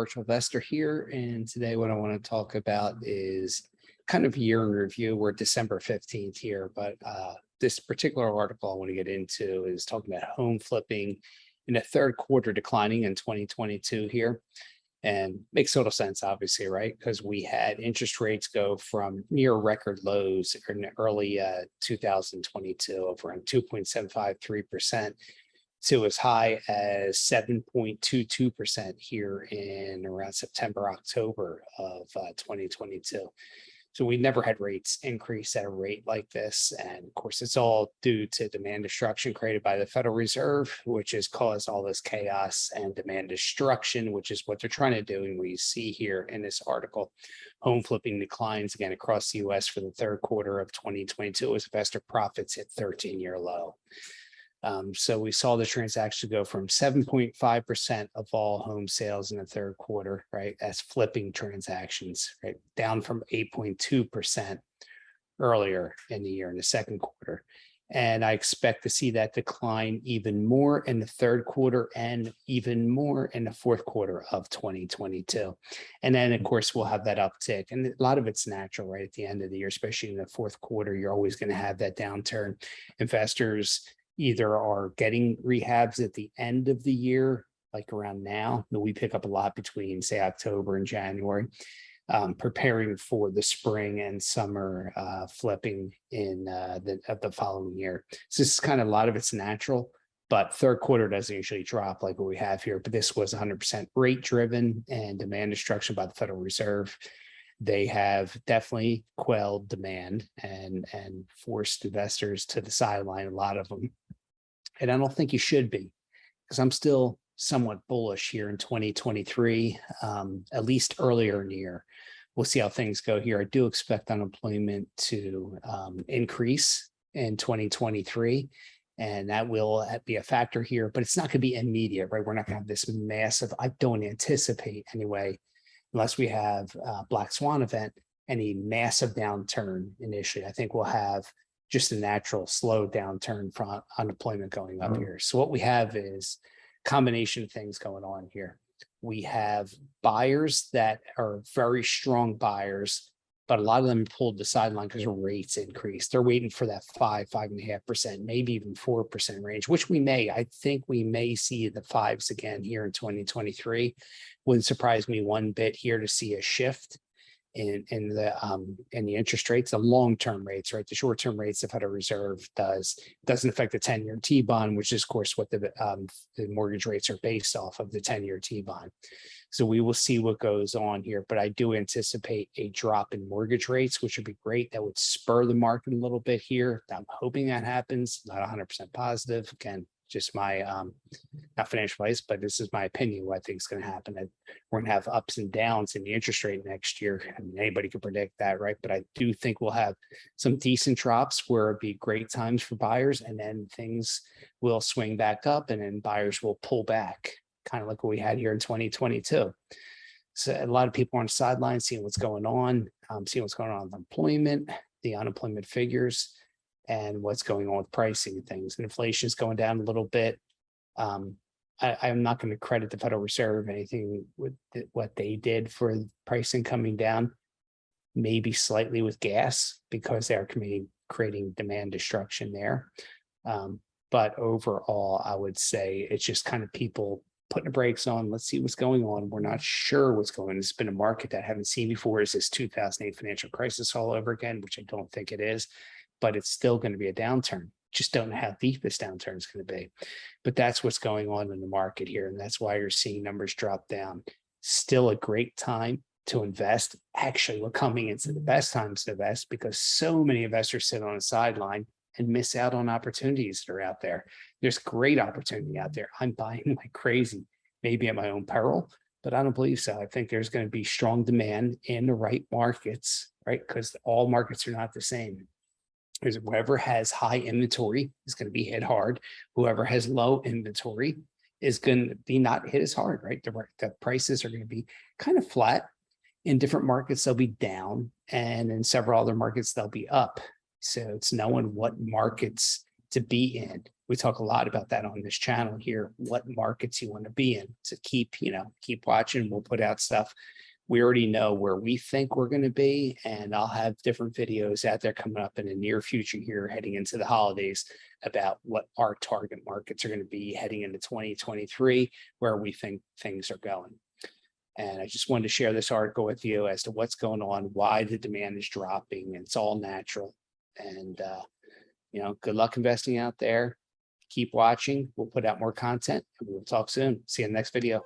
Virtual Investor here, and today what I want to talk about is kind of year in review. We're December 15th here, but this particular article I want to get into is talking about home flipping in the third quarter declining in 2022 here. And makes total sense, obviously, right? Because we had interest rates go from near record lows in early 2022 of around 2.753% to as high as 7.22% here in around September, October of 2022. So we never had rates increase at a rate like this. And of course, it's all due to demand destruction created by the Federal Reserve, which has caused all this chaos and demand destruction, which is what they're trying to do. And we see here in this article, home flipping declines again across the US for the third quarter of 2022 as investor profits hit 13-year low. So we saw the transaction go from 7.5% of all home sales in the third quarter, right, as flipping transactions, right, down from 8.2% earlier in the year in the second quarter. And I expect to see that decline even more in the third quarter and even more in the fourth quarter of 2022. And then, of course, we'll have that uptick. And a lot of it's natural, right, at the end of the year, especially in the fourth quarter, you're always going to have that downturn. Investors either are getting rehabs at the end of the year, like around now, that we pick up a lot between, say, October and January, preparing for the spring and summer flipping in the following year. So this is kind of a lot of it's natural, but third quarter doesn't usually drop like what we have here. But this was 100% rate driven and demand destruction by the Federal Reserve. They have definitely quelled demand and forced investors to the sideline, a lot of them. And I don't think you should be, because I'm still somewhat bullish here in 2023, at least earlier in the year. We'll see how things go here. I do expect unemployment to increase in 2023, and that will be a factor here, but it's not going to be immediate, right? We're not going to have this massive, I don't anticipate anyway, unless we have a Black Swan event, any massive downturn initially. I think we'll have just a natural slow downturn from unemployment going up here. So what we have is a combination of things going on here. We have buyers that are very strong buyers, but a lot of them pulled the sideline because rates increased. They're waiting for that 5.5%, maybe even 4% range, which I think we may see the fives again here in 2023. Wouldn't surprise me one bit here to see a shift in the interest rates, the long-term rates, right? The short-term rates the Federal Reserve doesn't affect the 10-year T-bond, which is, of course, what the mortgage rates are based off of, the 10-year T-bond. So we will see what goes on here, but I do anticipate a drop in mortgage rates, which would be great. That would spur the market a little bit here. I'm hoping that happens. Not 100% positive. Again, just my not financial advice, but this is my opinion what I think is going to happen. And we're going to have ups and downs in the interest rate next year. I mean, anybody can predict that, right? But I do think we'll have some decent drops where it'd be great times for buyers, and then things will swing back up, and then buyers will pull back, kind of like what we had here in 2022. So a lot of people on the sidelines seeing what's going on, seeing what's going on with employment, the unemployment figures, and what's going on with pricing and things. And inflation is going down a little bit. I'm not going to credit the Federal Reserve anything with what they did for pricing coming down, maybe slightly with gas because they're creating demand destruction there. But overall, I would say it's just kind of people putting the brakes on. Let's see what's going on. We're not sure what's going on. It's been a market that I haven't seen before. Is this 2008 financial crisis all over again, which I don't think it is, but it's still going to be a downturn. Just don't know how deep this downturn is going to be. But that's what's going on in the market here. And that's why you're seeing numbers drop down. Still a great time to invest. Actually, we're coming into the best times to invest because so many investors sit on the sideline and miss out on opportunities that are out there. There's great opportunity out there. I'm buying like crazy, maybe at my own peril, but I don't believe so. I think there's going to be strong demand in the right markets, right? Because all markets are not the same. Whoever has high inventory is going to be hit hard. Whoever has low inventory is going to be not hit as hard, right? The prices are going to be kind of flat. In different markets, they'll be down, and in several other markets, they'll be up. So it's knowing what markets to be in. We talk a lot about that on this channel here, what markets you want to be in. So keep watching. We'll put out stuff. We already know where we think we're going to be, and I'll have different videos out there coming up in the near future here heading into the holidays about what our target markets are going to be heading into 2023, where we think things are going. And I just wanted to share this article with you as to what's going on, why the demand is dropping. It's all natural. And, good luck investing out there. Keep watching. We'll put out more content and we'll talk soon. See you in the next video.